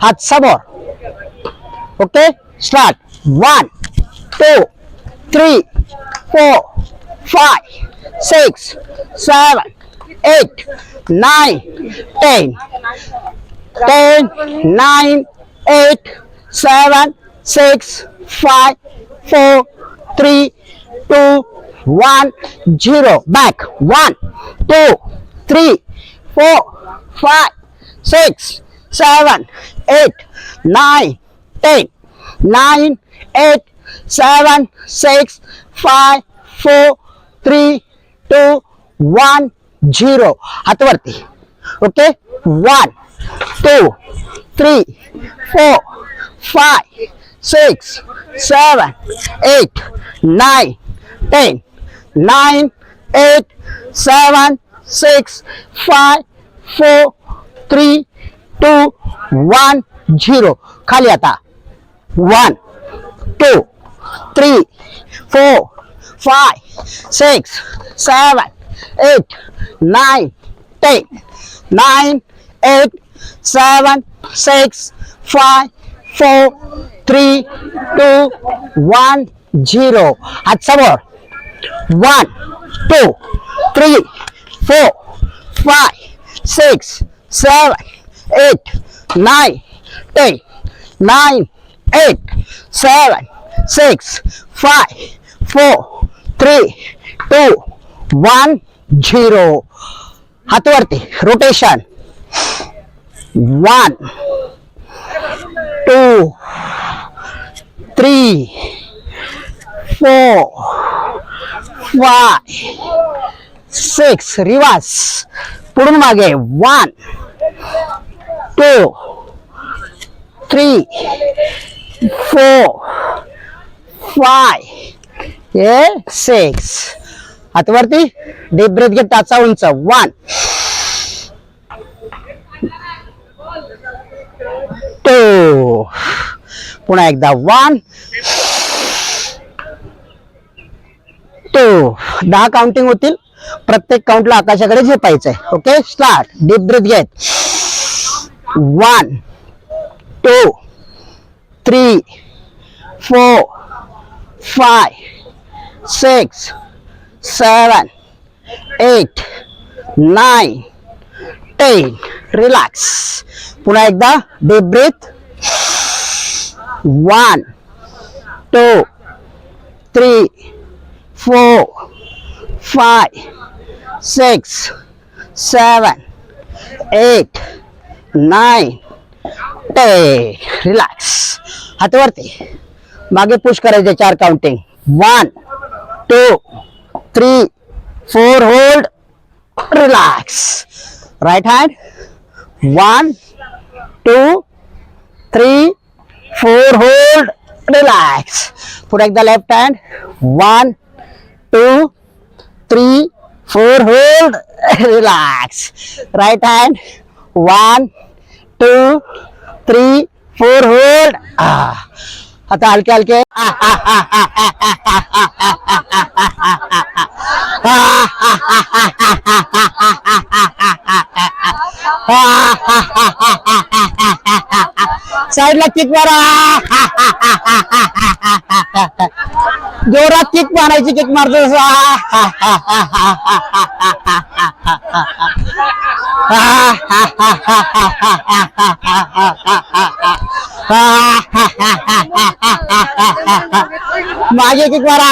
हात समोर. Okay start. 1 2 3 4 5 6 7 8 9 10. 10 9 8 7 6 5 4 3 2 1 0. Back. 1 2 3 4 5 6 7 8 9 10. 9 8 7 6 5 4 3 2 1 0. हात वरती. ओके 1 2 3 4 5 6 7 8 9 10. 9 8 7 6 5 4 3 2 1 0. खाली आता. 1 2 3 4 5 6 7 8 9 10. 9 8 7 6 5 4 3 2 1 0. हात समोर. 1 2 3 4 5 6 7 8 9 10. 9 8 7 6 5 4 3 2 1 0. हात वरती. रोटेशन. 1 2 3 4 5 6. रिवर्स. पुढून मागे. 1 2 3 4 5 6. हात वरती. डीप ब्रेथ घे. टाचा उंच. 1 2. पुन्हा एकदा. 1 2. 10 काउंटिंग होतील. प्रत्येक काउंटला आकाशाकडे झेपायचंय. Okay start. डीप ब्रेथ घेत. 1 2 3 4 5 6 7 8 9 10. रिलॅक्स. पुन्हा एकदा. Deep breath. 1 2 3 4 5 6 7 8 9 10. रिलॅक्स. हात वरती. मागे पुश करायचे. 4 counting. 1 2 3 4. Hold. Relax. Right hand. 1 2 3 4. Hold. Relax. पुढे एकदा left hand. 1 2 3 4. Hold. Relax. Right hand. 1 2 3 4. Hold. आता हलके हलके. साईडला किक मारा. जोरात किक मारायची. किक मारतो. मागे किक मारा.